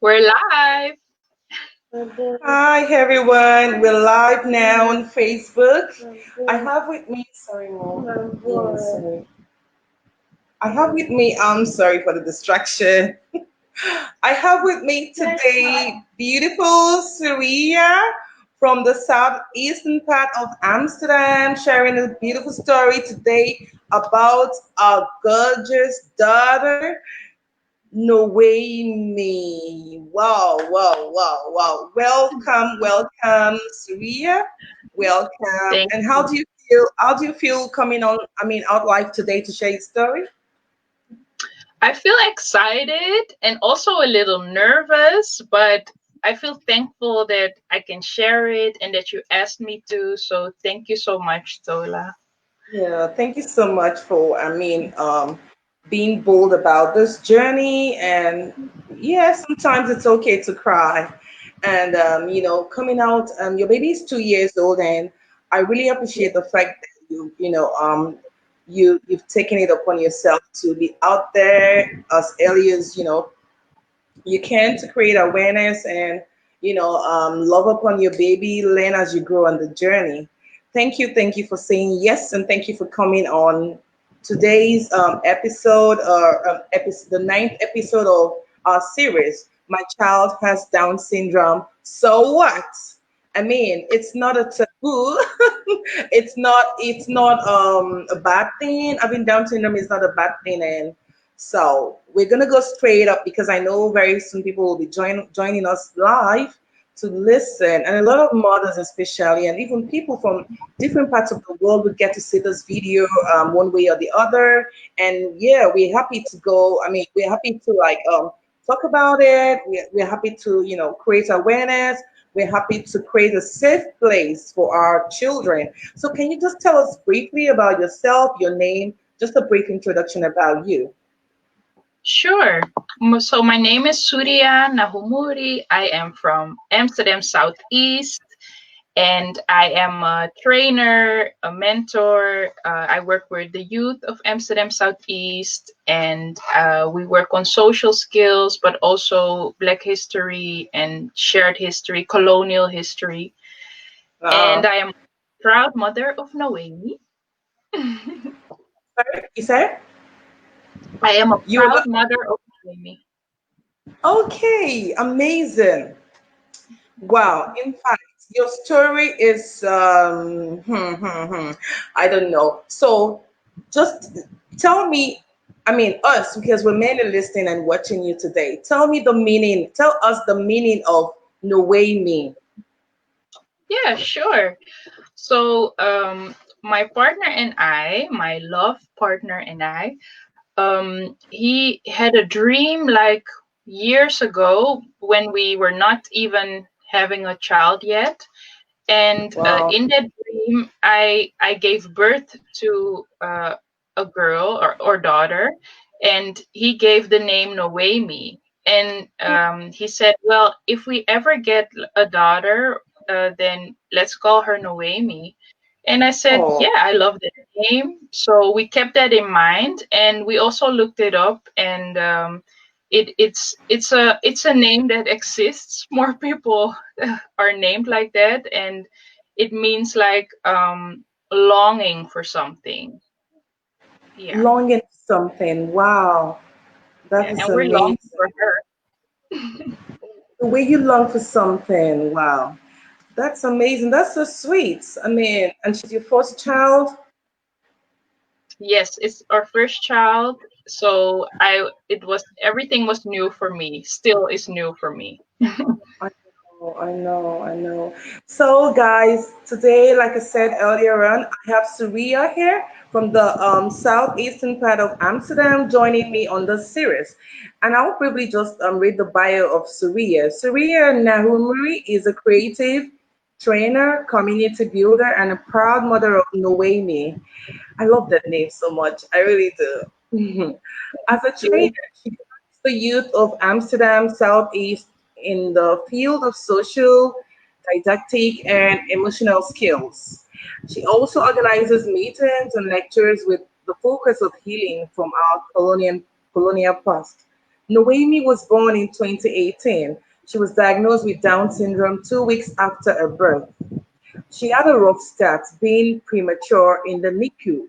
We're live. Hi everyone, we're live now on Facebook. I have with me, sorry, Mom. Sorry. I have with me, I'm sorry for the distraction. I have with me today beautiful Surya from the southeastern part of Amsterdam, sharing a beautiful story today about our gorgeous daughter, Noemi. Wow, wow, wow, wow. Welcome, welcome, Surya. Welcome. Thank And how you. do you feel? How do you feel coming on, out live today to share your story? I feel excited and also a little nervous, but I feel thankful that I can share it and that you asked me to. So thank you so much, Tola. Yeah, thank you so much for, being bold about this journey. And yeah, sometimes it's okay to cry. And, coming out, your baby is 2 years old, and I really appreciate the fact that you've taken it upon yourself to be out there as early as, you can to create awareness and love upon your baby, learn as you grow on the journey. Thank you for saying yes, and thank you for coming on today's episode, or the ninth episode of our series. My child has Down syndrome. So what? I mean, it's not a taboo. It's not a bad thing. Having Down syndrome is not a bad thing, and so we're gonna go straight up because I know very soon people will be joining us live to listen, and a lot of mothers especially, and even people from different parts of the world would get to see this video one way or the other. And yeah, we're happy to go. I mean, we're happy to talk about it. We're happy to create awareness. We're happy to create a safe place for our children. So can you just tell us briefly about yourself, your name, just a brief introduction about you? Sure. So my name is Surya Nahumuri. I am from Amsterdam Southeast. And I am a trainer, a mentor. I work with the youth of Amsterdam Southeast, and we work on social skills, but also Black history and shared history, colonial history. And Uh, I am a proud mother of Noemi. I you said am a you were proud mother of Noemi. okay, amazing. Wow. In fact, your story is I don't know. So just tell me, us, because we're mainly listening and watching you today. Tell me the meaning. Tell us the meaning of Noemi. Yeah, sure. So, my partner and I, my love partner and I, he had a dream like years ago when we were not even having a child yet. And Wow. in that dream, I gave birth to a girl or daughter, and he gave the name Noemi. And he said, "Well, if we ever get a daughter, then let's call her Noemi." And I said, Oh, "Yeah, I love that name." So we kept that in mind, and we also looked it up, and it's a name that exists. More people are named like that, and it means like longing for something. Yeah, longing for something. Wow. That yeah, is and we're longing amazing. for her. The way you long for something. Wow. That's amazing. That's so sweet. And she's your first child. Yes, it's our first child, so I it was everything was new for me. Still is new for me. I know. So, guys, today, like I said earlier on, I have Surya here from the southeastern part of Amsterdam joining me on this series. And I'll probably just read the bio of Surya. Surya Nahumuri is a creative trainer, community builder, and a proud mother of Noemi. I love that name so much. I really do. As a trainer, she guides the youth of Amsterdam Southeast in the field of social, didactic, and emotional skills. She also organizes meetings and lectures with the focus of healing from our colonial past. Noemi was born in 2018. She was diagnosed with Down syndrome 2 weeks after her birth. She had a rough start, being premature in the NICU,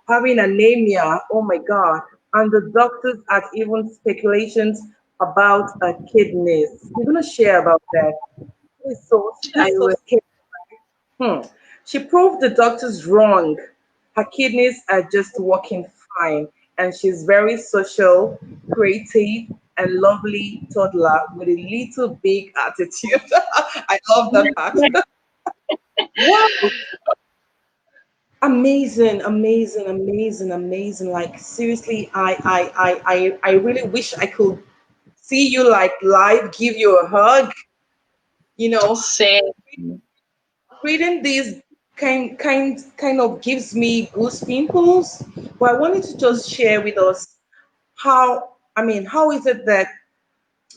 having anemia, oh my God, and the doctors had even speculations about her kidneys. We're going to share about that. I This is so will. scary. Hmm. She proved the doctors wrong. Her kidneys are just working fine, and she's very social, creative, and lovely toddler with a little big attitude. I love that part. Wow, amazing, amazing, amazing, amazing. Like seriously, I really wish I could see you like live, give you a hug. You know, Same. reading these kind of gives me goose pimples. But I wanted to just share with us how, I mean, how is it that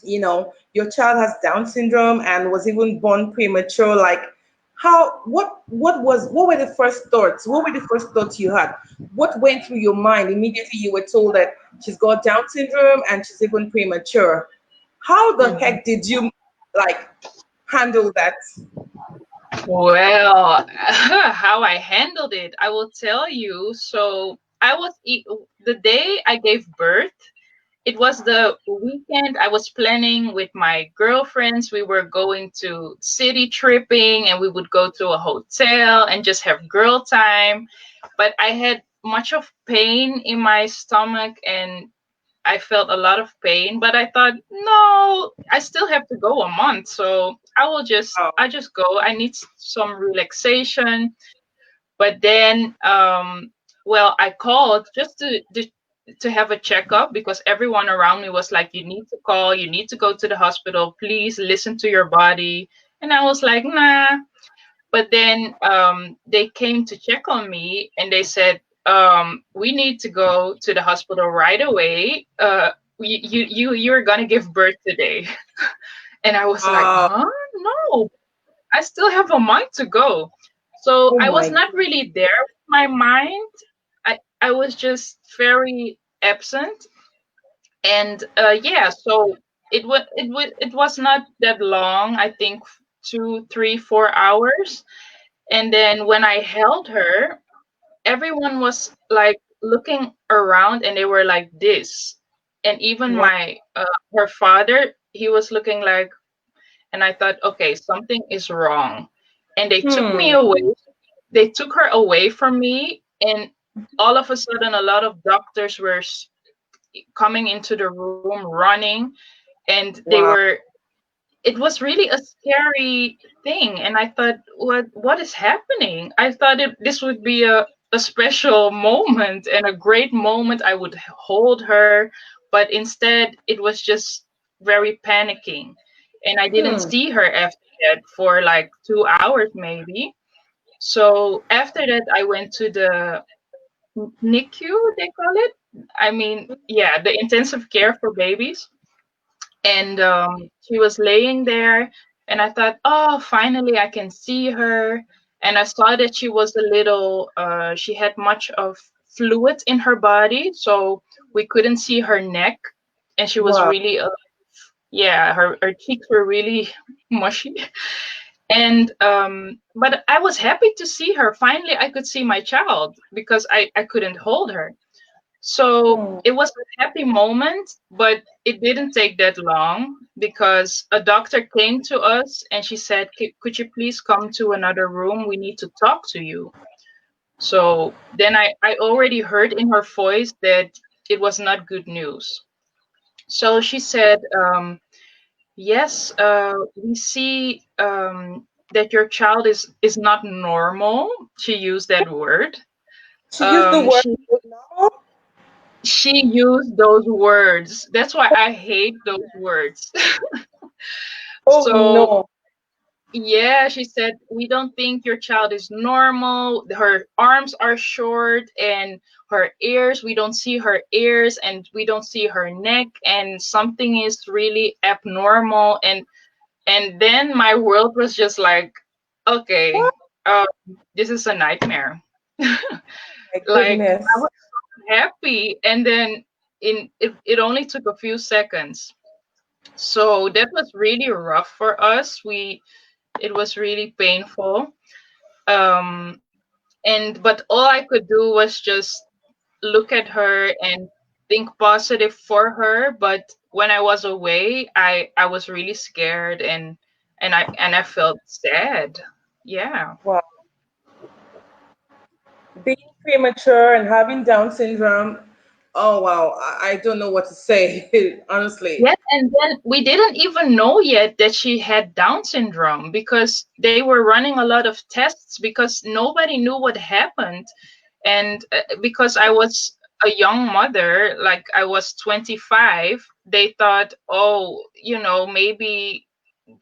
your child has Down syndrome and was even born premature? Like, how, what were the first thoughts? What were the first thoughts you had? What went through your mind immediately you were told that she's got Down syndrome and she's even premature? How the Mhm. heck did you like handle that? Well, how I handled it, I will tell you. So the day I gave birth. It was the weekend. I was planning with my girlfriends. We were going to city tripping and we would go to a hotel and just have girl time. But I had much of pain in my stomach and I felt a lot of pain. But I thought, no, I still have to go a month. So Oh, I just go. I need some relaxation. But then, well, I called just to have a checkup because everyone around me was like, "You need to call. You need to go to the hospital. Please listen to your body." And I was like, "Nah." But then they came to check on me and they said, "We need to go to the hospital right away. You're gonna give birth today." And I was like, wow. "Huh? No, I still have a month to go." So Oh I was my. not really there with my mind. I was just very absent. And yeah, so it was not that long, I think 2, 3, 4 hours. And then when I held her, everyone was like looking around and they were like this. And even Wow. my her father, he was looking like, and I thought, okay, something is wrong. And they took me Hmm. away. They took her away from me, and all of a sudden, a lot of doctors were coming into the room running, and they Wow. were. It was really a scary thing, and I thought, what is happening? I thought this would be a special moment and a great moment. I would hold her, but instead, it was just very panicking, and I didn't Hmm. see her after that for like 2 hours maybe. So after that, I went to the NICU, they call it. I mean, yeah, the intensive care for babies. And she was laying there, and I thought, oh, finally I can see her. And I saw that she was a little, she had much of fluid in her body, so we couldn't see her neck. And she was Wow. really, yeah, her cheeks were really mushy. And but I was happy to see her. Finally, I could see my child because I couldn't hold her. So Hmm. it was a happy moment, but it didn't take that long because a doctor came to us and she said, Could you please come to another room? We need to talk to you." So then I already heard in her voice that it was not good news. So she said, yes, we see that your child is not normal. She used that word. She used the Um, word she normal. she used those words. That's why I hate those words. Oh So no. yeah, she said, we don't think your child is normal. Her arms are short and her ears, we don't see her ears and we don't see her neck, and something is really abnormal. And then my world was just like, okay, What? um, this is a nightmare. My Like I goodness. was happy, and then it only took a few seconds. So that was really rough for us. It was really painful. Um, and but all I could do was just look at her and think positive for her. But when I was away, I was really scared, and I felt sad. Yeah. Wow. Being premature and having Down syndrome. Oh wow, I don't know what to say, honestly. Yes, and then we didn't even know yet that she had Down syndrome because they were running a lot of tests because nobody knew what happened. And because I was a young mother, like I was 25, they thought, oh, maybe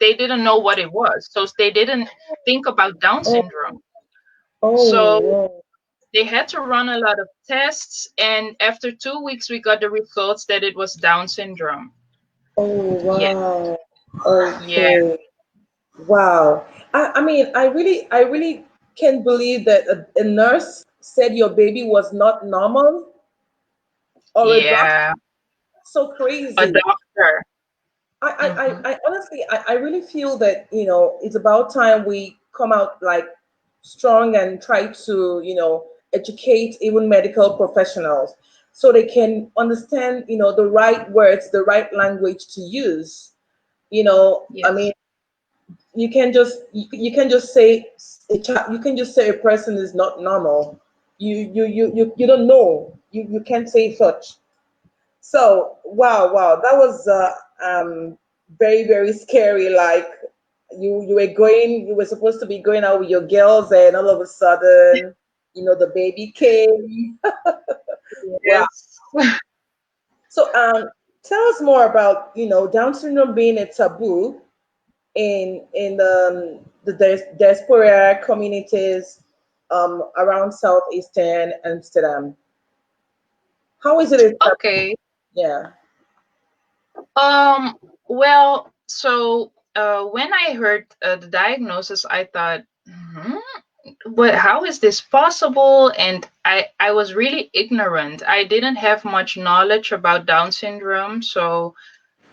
they didn't know what it was. So they didn't think about Down Oh, syndrome. So oh, they had to run a lot of tests. And after 2 weeks, we got the results that it was Down syndrome. oh, Yeah. wow. Yeah. Okay. Wow. I mean, I really can't believe that a nurse said your baby was not normal, or a doctor. Yeah. So A crazy. doctor. Hmm. I honestly, I really feel that, it's about time we come out like strong and try to, educate even medical professionals so they can understand, the right words, the right language to use. I Yes. mean, you can just say you can just say a person is not normal. You don't know. You can't say such. So wow, that was very very scary. Like you were supposed to be going out with your girls, and all of a sudden, the baby came. Wow. Yes. So tell us more about Down syndrome being a taboo in the diaspora communities around southeastern Amsterdam. How is it a taboo? Okay. Yeah. Um, well, so when I heard the diagnosis, I thought, but how is this possible? And I was really ignorant. I didn't have much knowledge about Down syndrome, so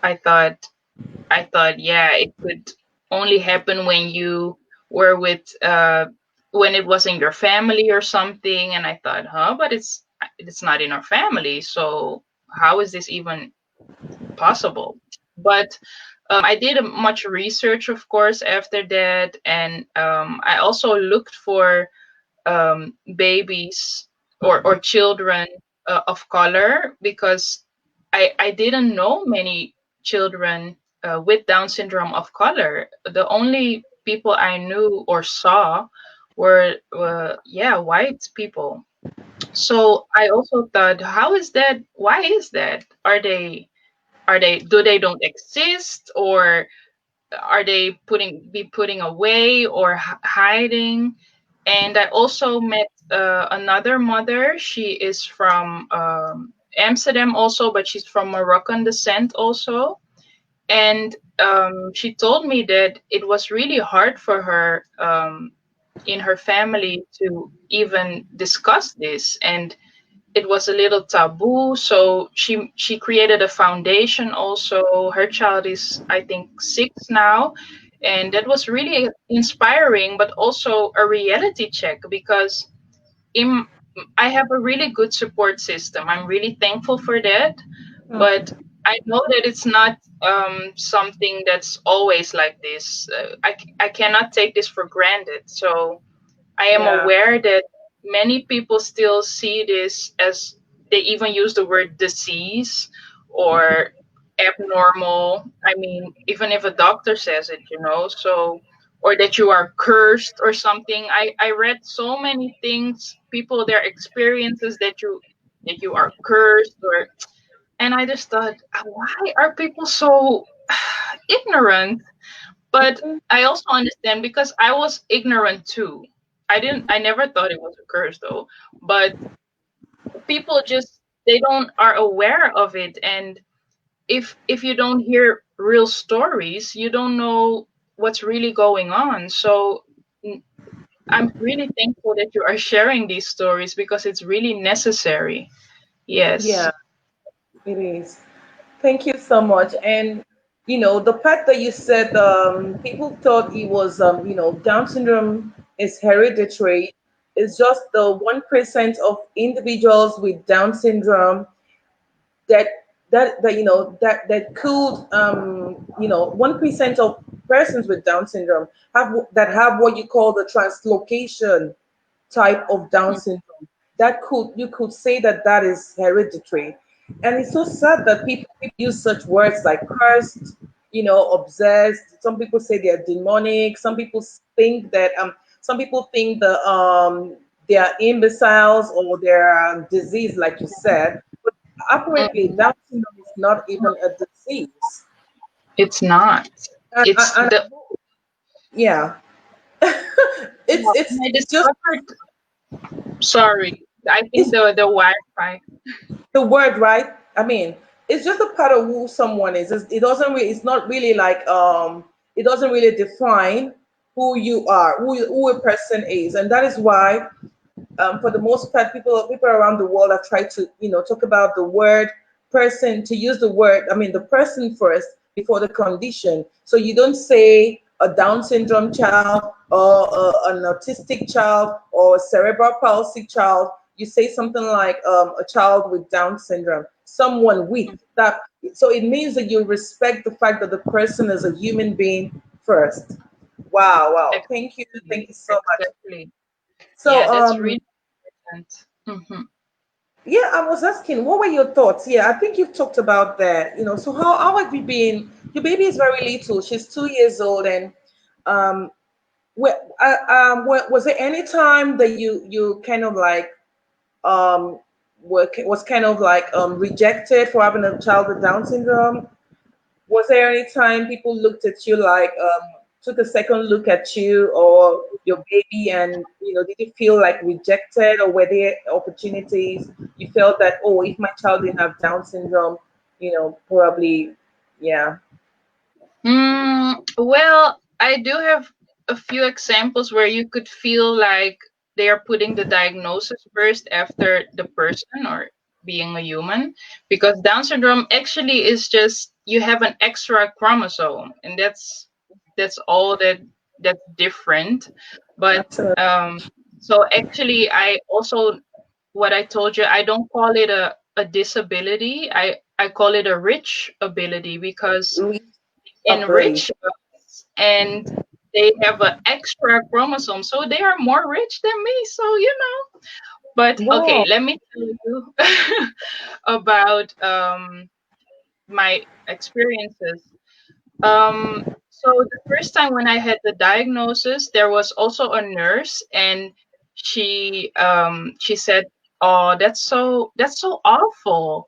I thought yeah, it could only happen when you were with when it was in your family or something. And I thought, but it's not in our family, so how is this even possible? But I did much research, of course, after that, and I also looked for babies or children of color because I didn't know many children with Down syndrome of color. The only people I knew or saw were yeah, white people. So I also thought, how is that? Why is that? Are they do they don't exist, or are they putting away or hiding? And I also met another mother. She is from Amsterdam also, but she's from Moroccan descent also. And she told me that it was really hard for her in her family to even discuss this, and it was a little taboo. So she created a foundation also. Her child is, I think, 6 now, and that was really inspiring, but also a reality check because in I have a really good support system. I'm really thankful for that, but I know that it's not something that's always like this. I cannot take this for granted. So I am Yeah. aware that many people still see this as, they even use the word disease or abnormal. I mean, even if a doctor says it, so, or that you are cursed or something. I read so many things, people, their experiences that you are cursed, or, and I just thought, why are people so ignorant? But Mhm. I also understand because I was ignorant too. I never thought it was a curse though. But people just, they don't are aware of it. And if you don't hear real stories, you don't know what's really going on. So n- I'm really thankful that you are sharing these stories because it's really necessary. Yes. Yeah. It is. Thank you so much. And the fact that you said people thought it was Down syndrome is hereditary is just the 1% of individuals with Down syndrome that that could 1% of persons with Down syndrome have what you call the translocation type of Down Mm. syndrome. That could you could say that that is hereditary, and it's so sad that people use such words like cursed, obsessed. Some people say they're demonic. Some people think they are imbeciles or they're disease, like you said. But apparently, Mm. Down syndrome is not even a disease. It's not. And, It's and the yeah, yeah, it's when I it's just discovered. Sorry, I think it's the Wi-Fi. the word, right? I mean, it's just a part of who someone is. It doesn't really, it's not really like it doesn't really define who you are, who a person is, and that is why for the most part, people around the world have tried to talk about the word person, to use the word, I mean the person first before the condition. So you don't say a Down syndrome child or an autistic child or a cerebral palsy child. You say something like a child with Down syndrome, someone with that. So it means that you respect the fact that the person is a human being first. Wow, wow. Thank Exactly. you so much. Exactly. So Yeah, that's really important. Hmm. yeah, I was asking, what were your thoughts? Yeah, I think you've talked about that. So how have you been? Your baby is very little. She's 2 years old, and um, was there any time that you kind of like um was kind of like rejected for having a child with Down syndrome? Was there any time people looked at you like took a second look at you or your baby, and did you feel like rejected, or were there opportunities you felt that, oh, if my child didn't have Down syndrome, probably, yeah. Well, I do have a few examples where you could feel like they are putting the diagnosis first after the person or being a human, because Down syndrome actually is just you have an extra chromosome, and that's all that's different. But Absolutely. so actually, I also what I told you, I don't call it a disability. I call it a rich ability because Reach ability. enrich us and they have an extra chromosome, so they are more rich than me, so but okay, Wow. let me tell you about my experiences. So the first time when I had the diagnosis, there was also a nurse, and she said, "Oh, that's so awful."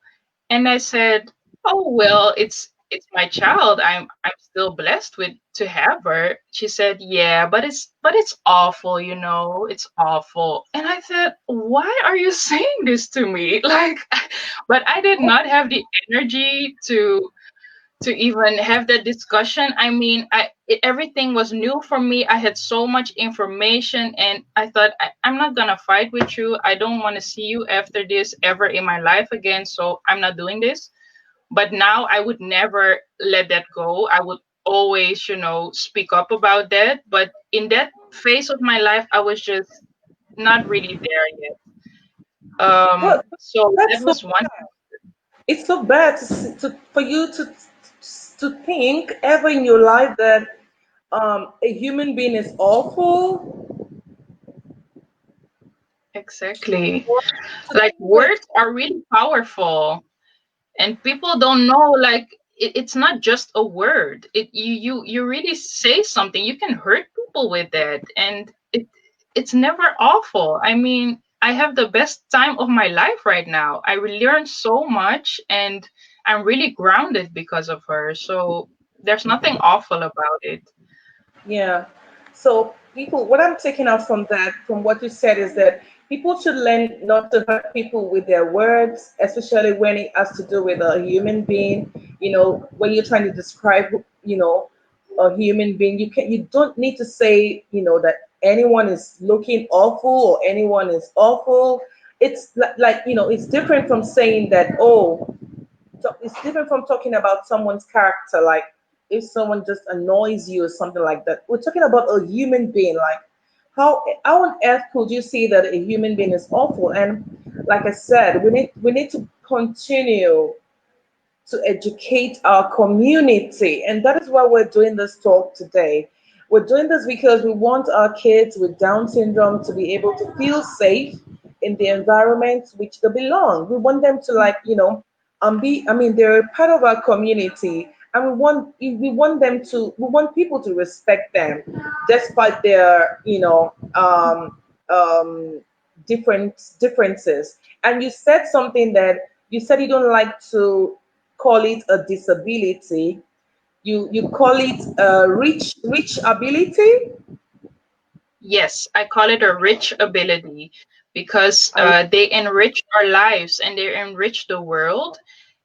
And I said, "Oh well, it's my child. I'm still blessed with to have her." She said, "Yeah, but it's awful. It's awful." And I said, "Why are you saying this to me?" Like, but I did not have the energy to even have that discussion. I mean, everything was new for me. I had so much information, and I thought, I'm not gonna fight with you. I don't want to see you after this ever in my life again. So I'm not doing this. But now I would never let that go. I would always, speak up about that. But in that phase of my life, I was just not really there yet. Well, So that that's so was one. it's so bad for you to think ever in your life that a human being is awful. Exactly. To Like think that, words are really powerful, and people don't know, like it's not just a word. You really say something, you can hurt people with that, and it's never awful. I mean, I have the best time of my life right now. I really learned so much, and I'm really grounded because of her, so there's nothing awful about it. yeah. So people, what I'm taking out from that, from what you said, is that people should learn not to hurt people with their words, especially when it has to do with a human being. When you're trying to describe, a human being, you don't need to say, that anyone is looking awful or anyone is awful. It's like, it's different from saying that, oh, it's different from talking about someone's character, like if someone just annoys you or something like that. We're talking about a human being, like how on earth could you say that a human being is awful? And like I said, we need to continue to educate our community. And that is why we're doing this talk today. We're doing this because we want our kids with Down syndrome to be able to feel safe in the environment which they belong. We want them to, like, be, I mean, they're a part of our community, and we want people to respect them despite their, differences. And you said you don't like to call it a disability. You call it a rich ability. Yes, I call it a rich ability because I they enrich our lives and they enrich the world,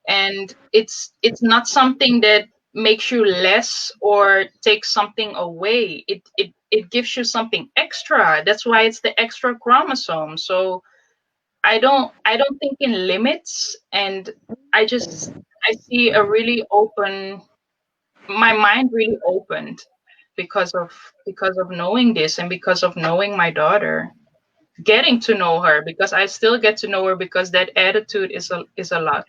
and it's not something that makes you less or takes something away. It gives you something extra. That's why it's the extra chromosome. So I don't think in limits, and I see a really open, my mind really opened because of knowing this and because of knowing my daughter, getting to know her, because I still get to know her, because that attitude is a lot.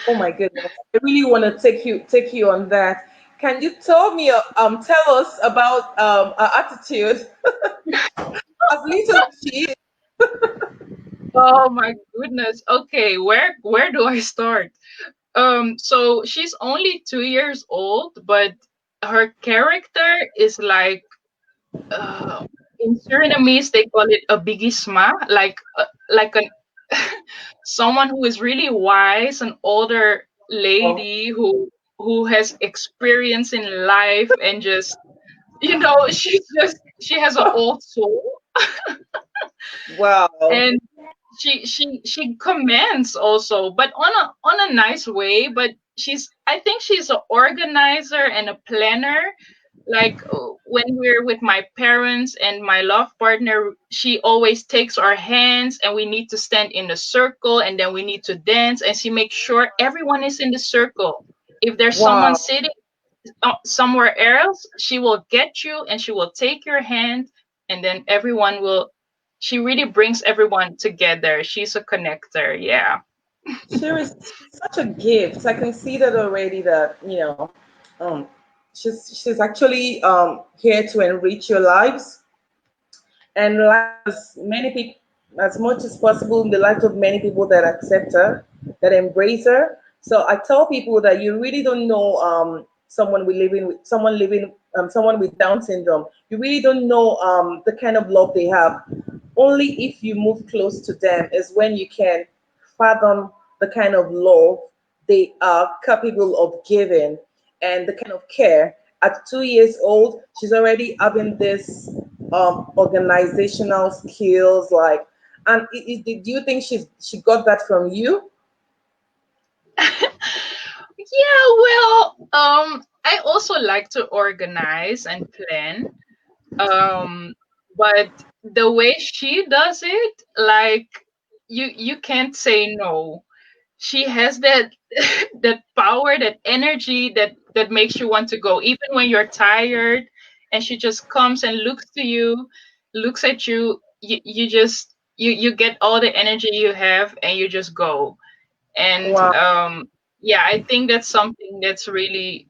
Oh my goodness! I really want to take you on that. Can you tell us about her attitude, as little as she is? Oh my goodness. Okay, where do I start? So she's only 2 years old, but her character is like, uh, in Surinamese they call it a bigisma, like an someone who is really wise, an older Oh, lady who has experience in life, and just, she has an old soul, wow. and she commands also, but on a nice way. But I think she's an organizer and a planner. Like, when we're with my parents and my love partner, she always takes our hands and we need to stand in a circle, and then we need to dance, and she makes sure everyone is in the circle. If there's someone Wow. sitting somewhere else, she will get you and she will take your hand, and then everyone will, she really brings everyone together. She's a connector. Yeah. She's such a gift. I can see that already. That um, she's actually here to enrich your lives, and like as many people, as much as possible in the lives of many people that accept her, that embrace her. So I tell people that you really don't know someone with Down syndrome. You really don't know the kind of love they have. Only if you move close to them is when you can fathom the kind of love they are capable of giving, and the kind of care. At 2 years old, she's already having this organizational skills. Like, and do you think she got that from you? Yeah, well, I also like to organize and plan. Um, but the way she does it, like, you can't say no. She has that that power, that energy that makes you want to go, even when you're tired, and she just comes and looks to you, looks at you. You just you get all the energy you have, and you just go. And Wow, yeah, I think that's something that's really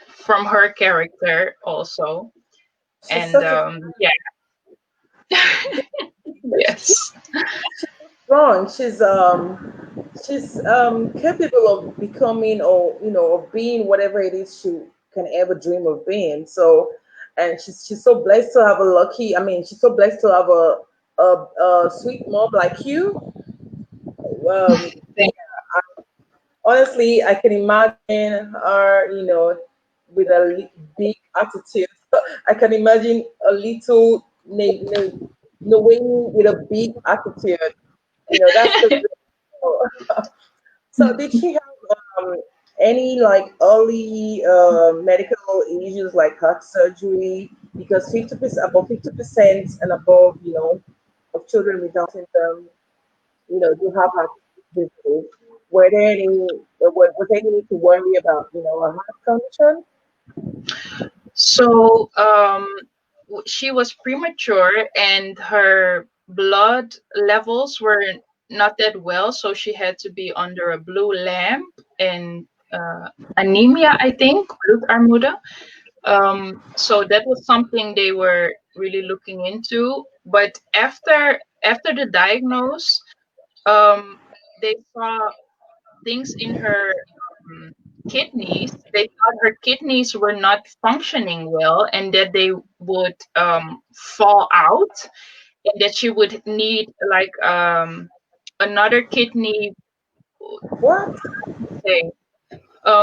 from her character also. she's And such a yeah. she's Yes. strong. She's capable of becoming, or of being whatever it is she can ever dream of being. So, and she's so blessed to have a lucky. I mean, she's so blessed to have a sweet mom like you. Thank- Honestly, I can imagine her, with a big attitude. I can imagine a little Noemi with a big attitude. That's the real. So, did she have any like early medical issues like heart surgery? Because 50%, above 50% and above, of children with Down syndrome, do have heart disease. Were there any was there any need to worry about, a heart condition? So she was premature and her blood levels were not that well, so she had to be under a blue lamp and anemia, I think, blood armuda. So that was something they were really looking into. But after the diagnose, they saw things in her um, kidneys. They thought her kidneys were not functioning well and that they would fall out and that she would need like another kidney What? thing.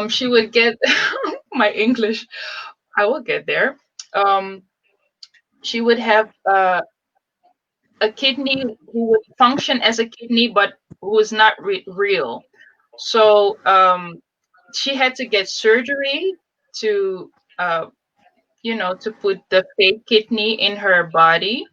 She would get my English. I will get there. Um, she would have a kidney who would function as a kidney, but who is not real. So she had to get surgery to uh, to put the fake kidney in her body,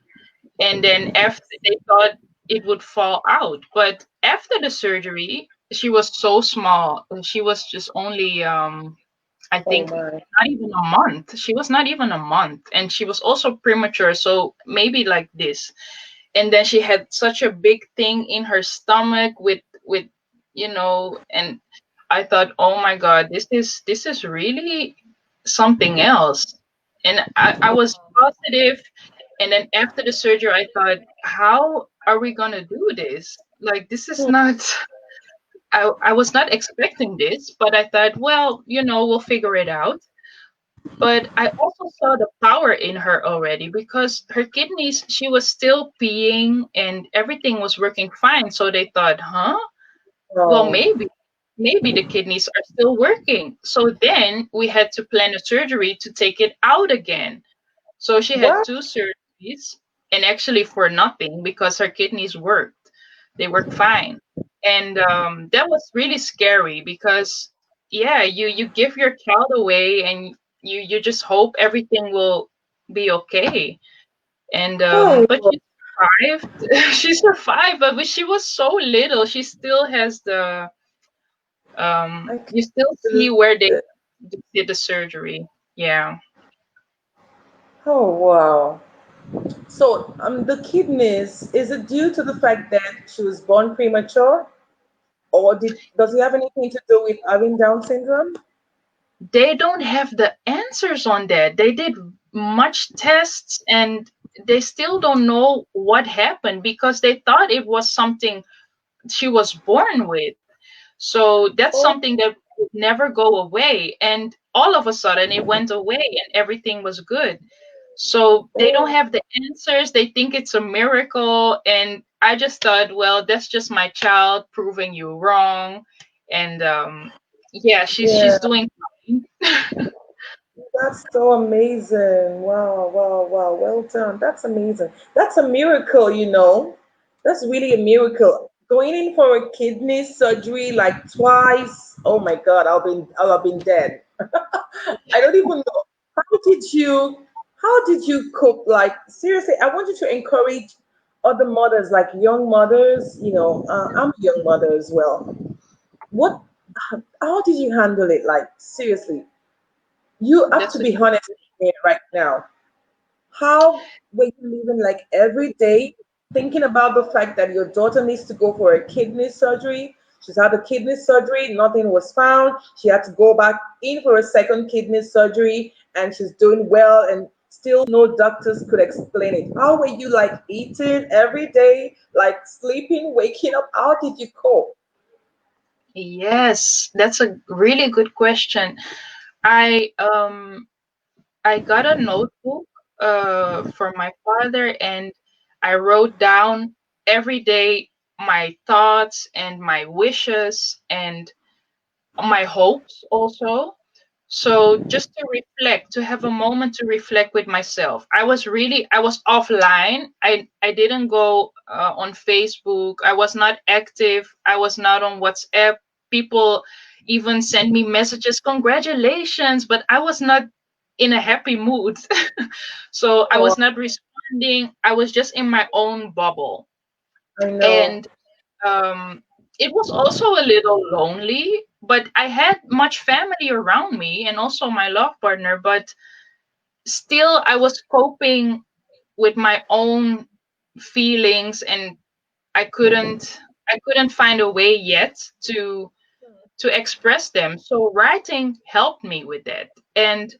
and then after they thought it would fall out, but after the surgery she was so small. She was just only I Oh think my. not even a month. She was not even a month, and she was also premature, so maybe like this. And then she had such a big thing in her stomach with and I thought, oh my god, this is really something else. And I was positive, and then after the surgery I thought, how are we gonna do this? Like, this is not I was not expecting this, but I thought, well, we'll figure it out. But I also saw the power in her already because her kidneys, she was still peeing and everything was working fine. So they thought, huh? Well, Oh. maybe the kidneys are still working. So then we had to plan a surgery to take it out again. So she had What? two surgeries, and actually for nothing because her kidneys worked. They worked fine. And that was really scary because yeah, you give your child away and you just hope everything will be okay. And Oh, but she survived. She survived, but she was so little. She still has the I can't you still see believe where they it. did the surgery. Yeah. Oh, wow. So, the kidneys, is it due to the fact that she was born premature, or does it have anything to do with having Down syndrome? They don't have the answers on that. They did much tests and they still don't know what happened because they thought it was something she was born with. So that's Oh, something that would never go away. And all of a sudden it went away and everything was good. So they don't oh, have the answers. They think it's a miracle. And I just thought, well, that's just my child proving you wrong. And yeah, she's yeah. doing fine. That's so amazing. Wow, wow, wow. Well done. That's amazing. That's a miracle. That's really a miracle. Going in for a kidney surgery like twice. Oh my God, I'll have been dead. I don't even know. How did you cope? Like, seriously, I want you to encourage other mothers, like young mothers. I'm a young mother as well. What how did you handle it? Like, seriously, you have to That's a be good honest with me right now. How were you living like every day thinking about the fact that your daughter needs to go for a kidney surgery? She's had a kidney surgery, nothing was found. She had to go back in for a second kidney surgery, and she's doing well, and still no doctors could explain it. How were you like eating every day, like sleeping, waking up? How did you cope? Yes, that's a really good question. I um I got a notebook for my father and I wrote down every day my thoughts and my wishes and my hopes also. So just to reflect, to have a moment to reflect with myself. I was offline. I didn't go on Facebook. I was not active. I was not on WhatsApp. People even sent me messages, congratulations, but I was not in a happy mood. So I Oh, was not responding. I was just in my own bubble. I know. And um it was also a little lonely, but I had much family around me and also my love partner, but still I was coping with my own feelings, and I couldn't find a way yet to express them. So writing helped me with that. And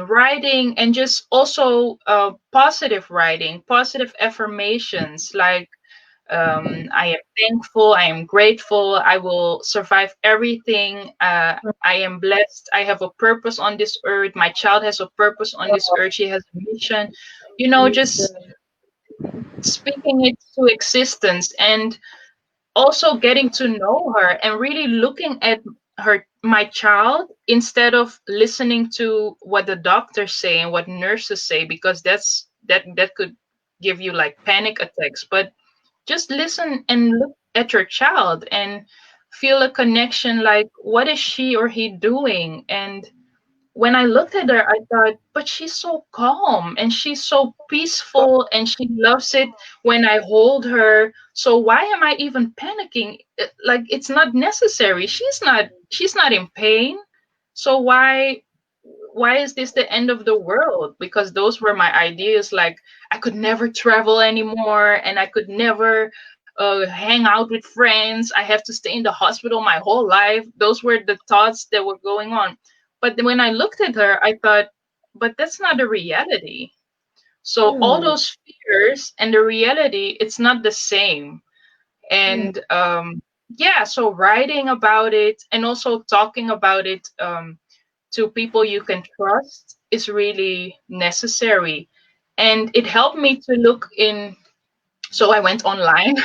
writing, and just also positive writing, positive affirmations like, I am thankful, I am grateful, I will survive everything. I am blessed. I have a purpose on this earth. My child has a purpose on this earth. She has a mission. Just speaking it to existence, and also getting to know her and really looking at my child, instead of listening to what the doctors say and what nurses say, because that could give you like panic attacks. But just listen and look at your child and feel a connection, like what is she or he doing. And when I looked at her, I thought, but she's so calm and she's so peaceful and she loves it when I hold her. So why am I even panicking? Like, it's not necessary. She's not in pain. So why is this the end of the world? Because those were my ideas. Like, I could never travel anymore, and I could never hang out with friends. I have to stay in the hospital my whole life. Those were the thoughts that were going on. But when I looked at her, I thought, but that's not the reality. So all Hmm. those fears and the reality, it's not the same. Hmm. And yeah, so writing about it and also talking about it, to people you can trust, is really necessary. And it helped me to look in. So I went online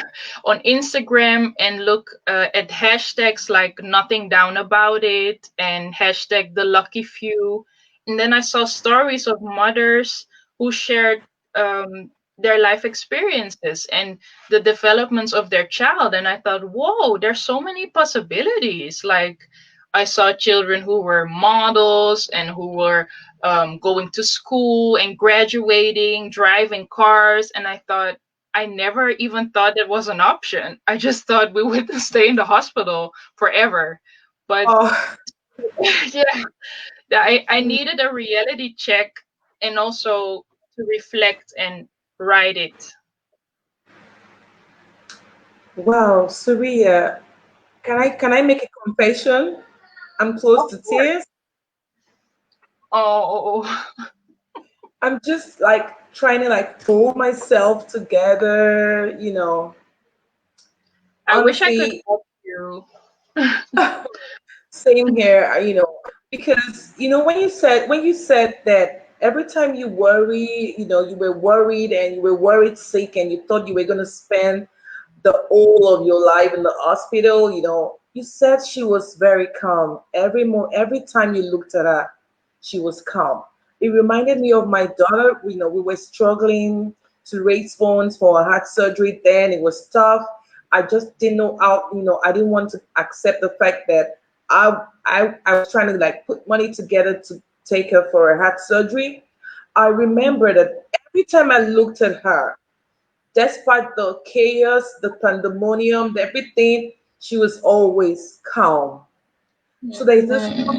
on Instagram and look at hashtags like nothing down about it and hashtag the lucky few. And then I saw stories of mothers who shared their life experiences and the developments of their child. And I thought, whoa, there's so many possibilities. Like, I saw children who were models and who were going to school and graduating, driving cars. And I thought, I never even thought that was an option. I just thought we would stay in the hospital forever. But Oh, yeah, I needed a reality check, and also to reflect and write it. wow, Surya. Can I make a confession? I'm Of close to course. tears. Oh, I'm just like trying to like pull myself together, I wish I could honestly. help you. Same here, because when you said that every time you worry, you were worried and you were worried sick and you thought you were going to spend the whole of your life in the hospital, you said she was very calm. Every time you looked at her, she was calm. It reminded me of my daughter. We were struggling to raise funds for her heart surgery then. It was tough. I just didn't know how, I didn't want to accept the fact that I was trying to like put money together to take her for a heart surgery. I remember that every time I looked at her, despite the chaos, the pandemonium, everything, she was always calm. So there's this Mm.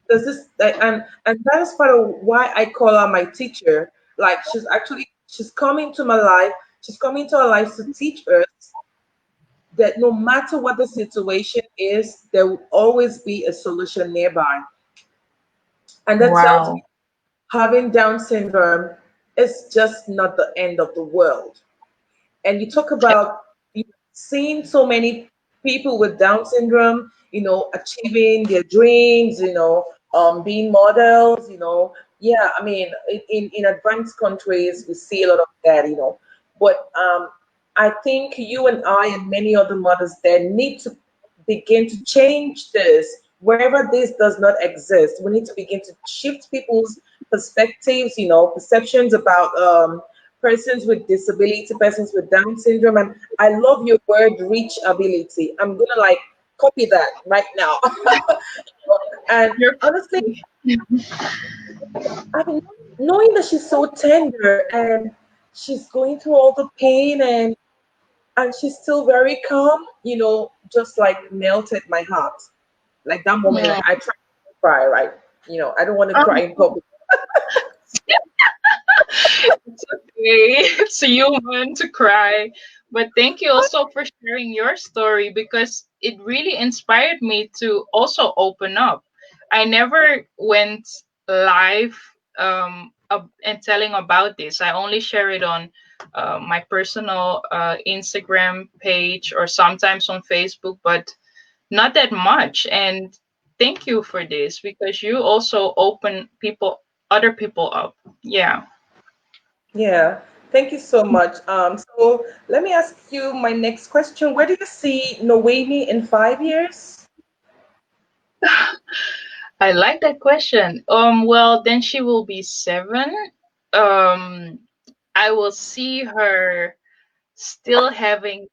there's this and that is part of why I call her my teacher. Like she's coming to my life, she's coming to our lives to teach us that no matter what the situation is, there will always be a solution nearby. And that tells me Wow. having Down syndrome is just not the end of the world. And you talk about seeing so many people with Down syndrome, achieving their dreams, being models, yeah, I mean, in advanced countries, we see a lot of that, but I think you and I and many other mothers there need to begin to change this. Wherever this does not exist, we need to begin to shift people's perspectives, perceptions about persons with disability, persons with Down syndrome. And I love your word reachability. I'm gonna like copy that right now. And You're honestly, I mean, knowing that she's so tender and she's going through all the pain and and she's still very calm, just like melted my heart. Like that moment, Mm. like I try to cry, right? I don't want to cry in Um, public. it's okay. It's human to cry. But thank you also for sharing your story because it really inspired me to also open up. I never went live and telling about this. I only share it on my personal Instagram page or sometimes on Facebook, but not that much. And thank you for this because you also open other people up. Yeah. Yeah, thank you so much. So let me ask you my next question. Where do you see Noemi in 5 years? I like that question. Well, then she will be 7. Um, I will see her still having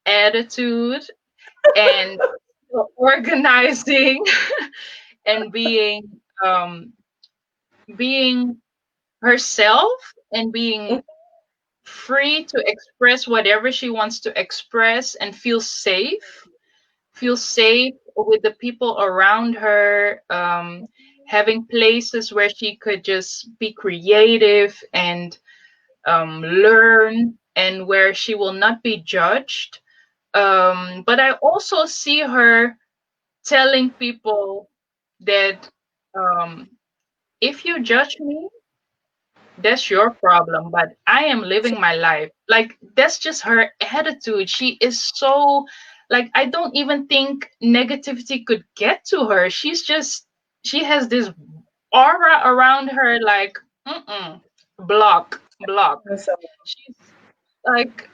attitude and organizing and being herself and being free to express whatever she wants to express and feel safe with the people around her, having places where she could just be creative and learn, and where she will not be judged. But I also see her telling people that um, if you judge me, that's your problem, but I am living my life. Like, that's just her attitude. She is so, like, I don't even think negativity could get to her. She has this aura around her, like, block. So She's like,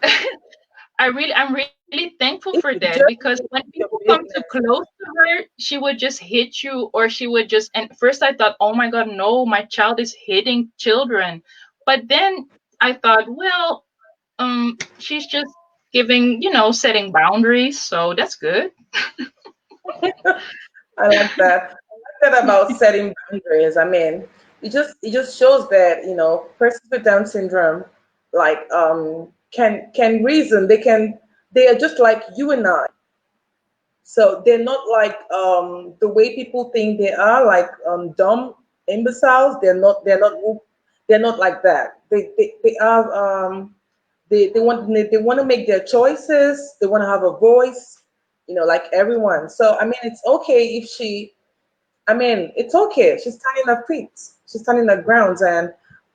I'm really thankful for if that you because judge when me, it's people your come too business. close to her, she would just hit you, or she would just. And first, I thought, oh my God, no, my child is hitting children. But then I thought, well, she's just giving, setting boundaries, so that's good. I like that. I like that about setting boundaries. I mean, it just shows that persons with Down syndrome, like can reason. They are just like you and I. So they're not like the way people think they are, like dumb imbeciles. They're not like that. They are they want to make their choices. They want to have a voice, like everyone. So I mean, it's okay if she. I mean, it's okay. She's standing her feet. She's standing her grounds, and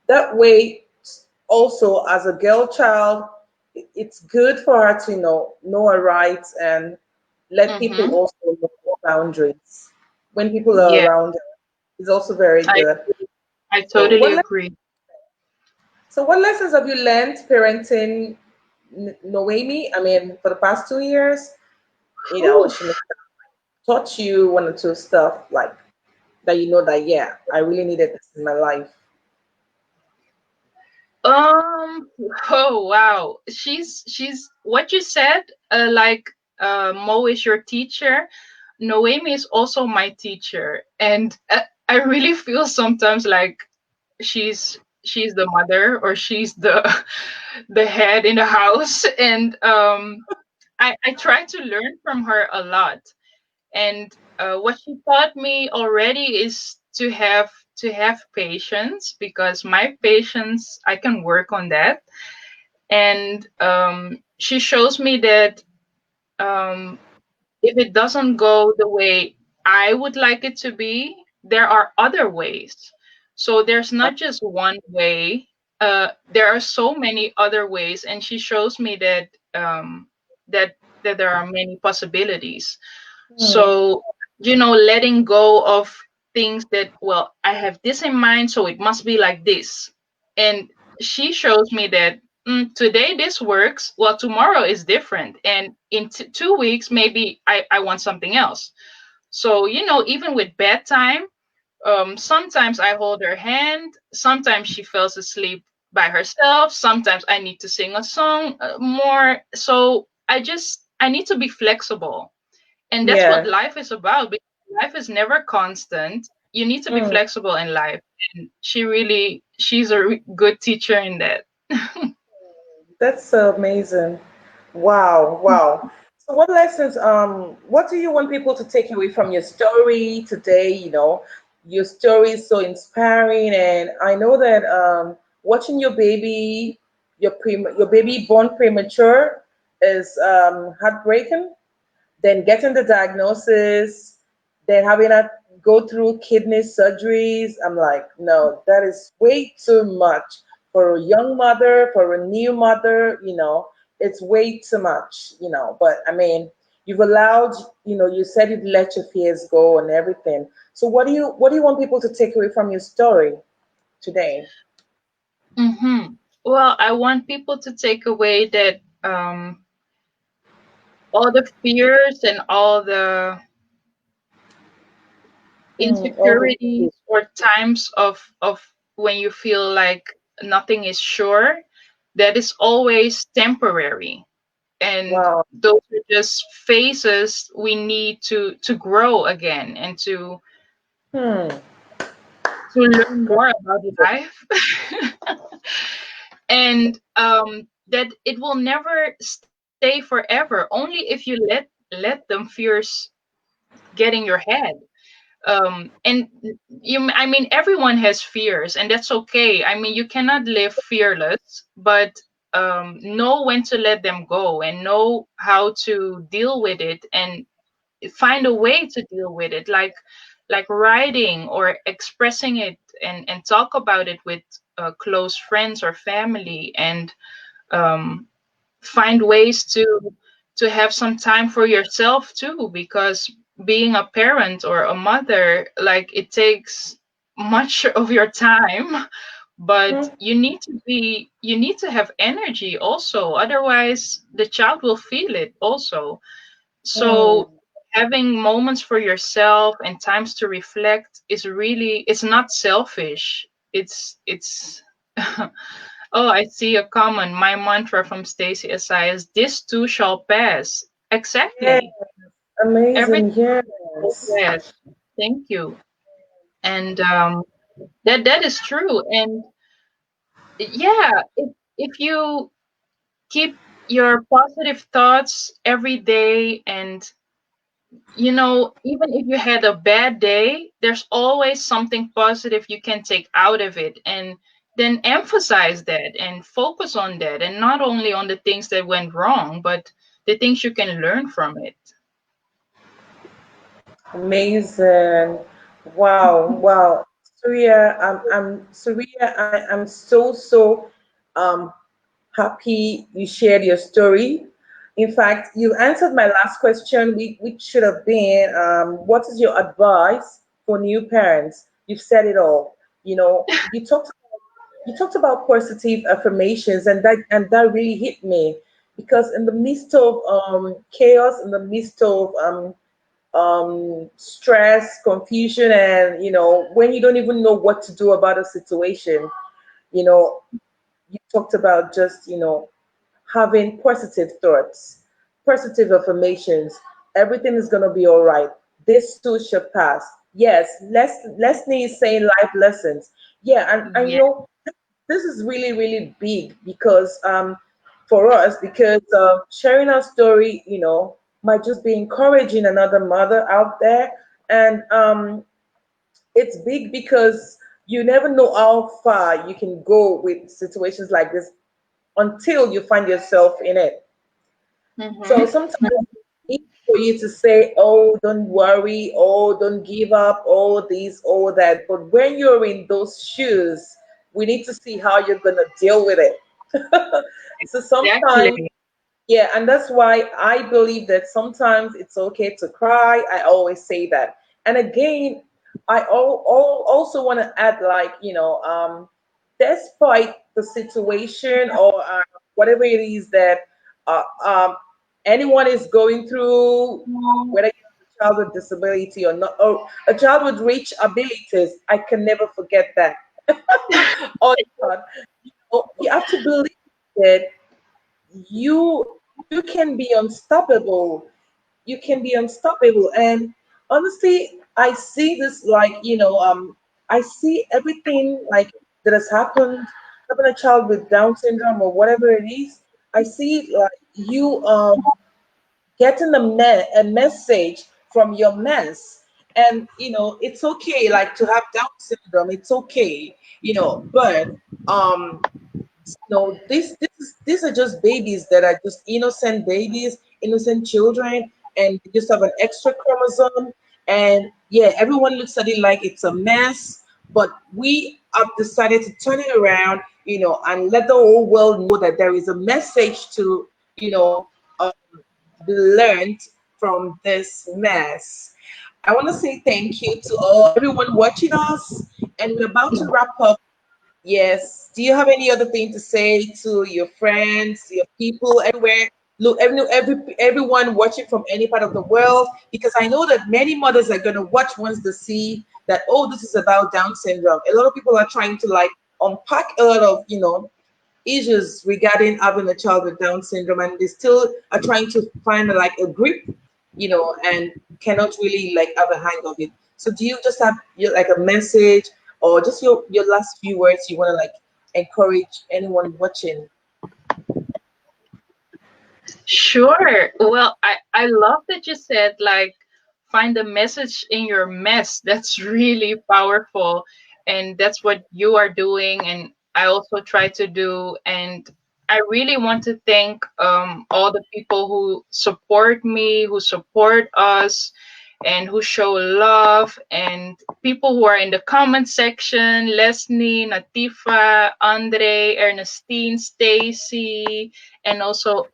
that way, also as a girl child, it's good for her to know her rights and let people Mm-hmm. also know her boundaries when people are Yeah, around her. It's also very I good. I So totally agree. what lessons have you learned parenting Noemi? I mean, for the past 2 years, Whew. she must have taught you one or two stuff like that. That yeah, I really needed this in my life. Um, oh wow. She's what you said, like Mo is your teacher. Noemi is also my teacher. And I really feel sometimes like she's the mother, or she's the the head in the house. And I try to learn from her a lot. And what she taught me already is to have patience, because my patience, I can work on that. And she shows me that um, if it doesn't go the way I would like it to be, there are other ways. So there's not just one way. There are so many other ways, and she shows me that there are many possibilities. Hmm. So, letting go of things that, well, I have this in mind, so it must be like this. And she shows me that today this works, well, tomorrow is different. And in 2 weeks, maybe I want something else. So, even with bedtime, sometimes I hold her hand, sometimes she falls asleep by herself, sometimes I need to sing a song more. So I need to be flexible, and that's what Yeah. life is about, because life is never constant. You need to be Mm, flexible in life. And she's a good teacher in that. that's so amazing. Wow, wow. So what lessons, what do you want people to take away from your story today? Your story is so inspiring, and I know that watching your baby, your baby born premature is heartbreaking. Then getting the diagnosis, then having to go through kidney surgeries. I'm like, no, that is way too much for a young mother, for a new mother, it's way too much, But I mean, you've allowed, you said you'd let your fears go and everything. So what do you want people to take away from your story today? Mm-hmm. Well, I want people to take away that all the fears and all the All the insecurities or times of when you feel like nothing is sure, that is always temporary, and wow. those are just phases we need to grow again and Hmm. to learn more about life. And that it will never stay forever, only if you let them fears get in your head. And I mean, everyone has fears, and that's okay. I mean, you cannot live fearless, but know when to let them go and know how to deal with it and find a way to deal with it, like writing or expressing it, and talk about it with close friends or family, and um, find ways to have some time for yourself too, because being a parent or a mother, like, it takes much of your time. But Mhm. you need to have energy also, otherwise the child will feel it also. So Hmm. having moments for yourself and times to reflect is really, it's not selfish. It's oh, I see a comment. My mantra from Stacy Asai is, this too shall pass. Yeah, Exactly. Everything amazing. will Yes. pass. Thank you. And that is true. And yeah, if you keep your positive thoughts every day, and even if you had a bad day, there's always something positive you can take out of it. And then emphasize that and focus on that. And not only on the things that went wrong, but the things you can learn from it. Amazing. Wow, wow. Surya, I'm so um happy you shared your story. In fact, you answered my last question, which should have been, what is your advice for new parents? You've said it all. You talked about positive affirmations, and that really hit me because in the midst of chaos, in the midst of stress, confusion, and when you don't even know what to do about a situation, you know, you talked about just having positive thoughts, positive affirmations. Everything is gonna be all right. This too shall pass. Yes, Leslie is saying life lessons. Yeah, and Yeah. this is really really big because for us, because sharing our story might just be encouraging another mother out there. And it's big because you never know how far you can go with situations like this until you find yourself in it. So Mm-hmm. sometimes it's easy for you to say, oh, don't worry, oh, don't give up, oh, this, oh, that. But when you're in those shoes, we need to see how you're going to deal with it. So sometimes, Exactly. yeah, and that's why I believe that sometimes it's okay to cry. I always say that. And again, I also want to add, like, despite the situation or whatever it is that uh, um, anyone is going through, whether you're a child with disability or not, or a child with rich abilities, I can never forget that. Oh, God. You have to believe that you can be unstoppable. You can be unstoppable. And honestly, I see this, like, I see everything like that has happened, having a child with Down syndrome or whatever it is. I see like you getting a message from your mess. And it's okay like to have Down syndrome. It's okay, but no, these are just babies that are just innocent babies, innocent children, and they just have an extra chromosome. And yeah, everyone looks at it like it's a mess, but we have decided to turn it around, and let the whole world know that there is a message to, um, be learned from this mess. I want to say thank you to everyone watching us, and we're about to wrap up. Yes. Do you have any other thing to say to your friends, your people everywhere? Look, everyone watching from any part of the world, because I know that many mothers are going to watch once they see that, oh, this is about Down syndrome. A lot of people are trying to like unpack a lot of, issues regarding having a child with Down syndrome, and they still are trying to find like a grip, and cannot really like have a hang of it. So do you just have like a message, or just your last few words you want to like encourage anyone watching? Sure. Well, I love that you said like find the message in your mess. That's really powerful. And that's what you are doing. And I also try to do. And I really want to thank all the people who support me, who support us, and who show love, and people who are in the comment section: Leslie, Natifa, Andre, Ernestine, Stacy, and also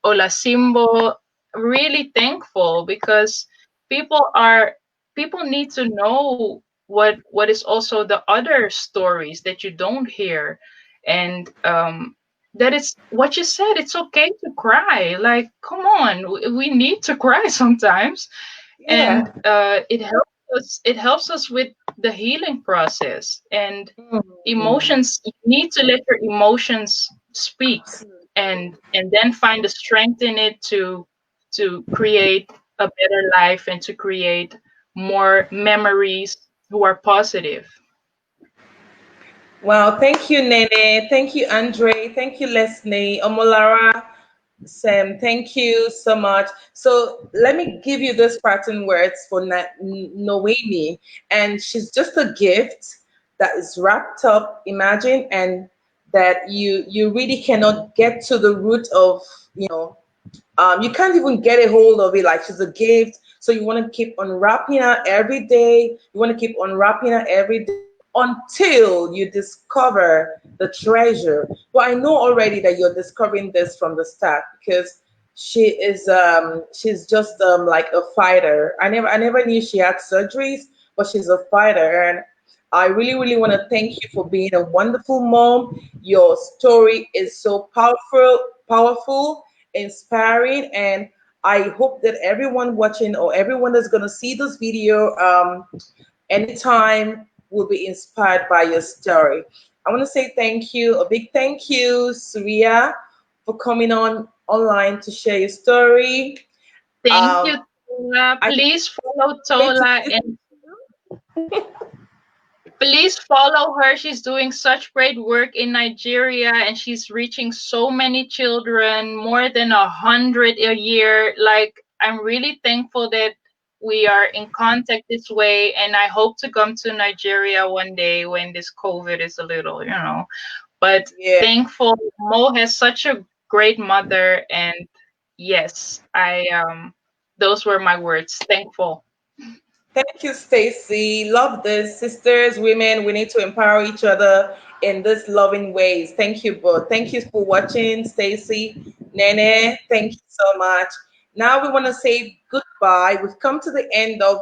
Olasimbo. Really thankful because people are people need to know what is also the other stories that you don't hear. And that is what you said, it's okay to cry. Like, come on, we need to cry sometimes. Yeah. And it helps us with the healing process. And Mm, emotions, you need to let your emotions speak, absolutely. and then find the strength in it to create a better life and to create more memories who are positive. Wow, thank you, Nene. Thank you, Andre. Thank you, Leslie. Omolara, Sam, thank you so much. So let me give you this parting words for Noemi. And she's just a gift that is wrapped up, imagine, and that you really cannot get to the root of, you can't even get a hold of it. Like, she's a gift. So you want to keep unwrapping her every day. You want to keep unwrapping her every day until you discover the treasure. But I know already that you're discovering this from the start, because she's just like a fighter. I never knew she had surgeries, but she's a fighter. And I really, really want to thank you for being a wonderful mom. Your story is so powerful, inspiring, and I hope that everyone watching, or everyone that's going to see this video anytime, will be inspired by your story. I want to say thank you, a big thank you, Surya, for coming online to share your story. Thank Um, you, Tola. I Please follow can't wait to Tola, listen. and please follow her. She's doing such great work in Nigeria, and she's reaching so many children, more than 100 a year. Like, I'm really thankful that we are in contact this way, and I hope to come to Nigeria one day when this COVID is a little. But Yeah. thankful, Mo has such a great mother, and yes, those were my words. Thankful. Thank you, Stacy. Love this. Sisters, women, we need to empower each other in this loving ways. Thank you both. Thank you for watching, Stacy, Nene. Thank you so much. Now we want to say goodbye. We've come to the end of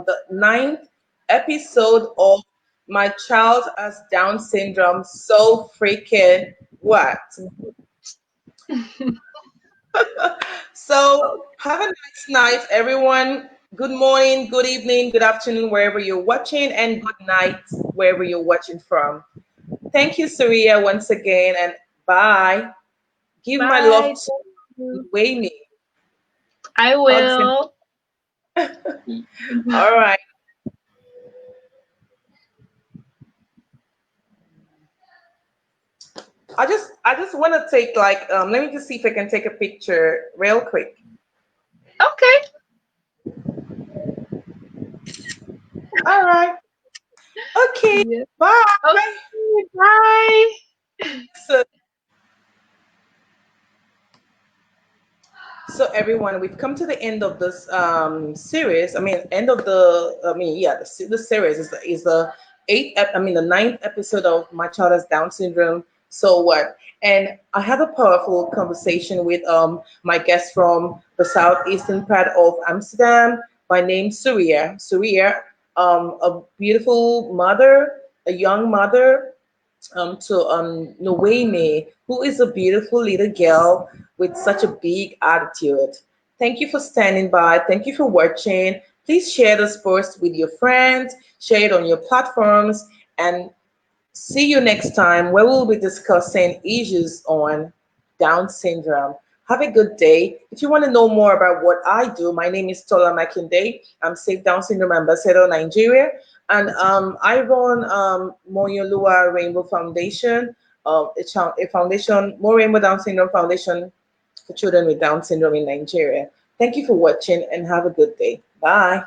the ninth episode of My Child Has Down Syndrome. So freaking what? So have a nice night, everyone. Good morning, good evening, good afternoon, wherever you're watching, and good night, wherever you're watching from. Thank you, Surya, once again, and bye. Give my love Bye. to Thank you. Wayne. I Hugs and will. all right. I just want to take like let me just see if I can take a picture real quick. Okay. All right. Okay. Yeah. Bye. Okay. Bye. So So everyone, we've come to the end of this series. I mean, end of the. I mean, yeah, the series is the the ninth episode of My Child Has Down Syndrome. So what? And I had a powerful conversation with my guest from the southeastern part of Amsterdam. By name Surya. Surya, a beautiful mother, a young mother to Noemi, who is a beautiful little girl with such a big attitude. Thank you for standing by. Thank you for watching. Please share this post with your friends, share it on your platforms, and see you next time where we'll be discussing issues on Down syndrome. Have a good day. If you want to know more about what I do, my name is Tola Makinde. I'm Safe Down Syndrome Ambassador Nigeria, and I run Moyolua Rainbow Foundation, a foundation, More Rainbow Down Syndrome Foundation for children with Down syndrome in Nigeria. Thank you for watching and have a good day. Bye.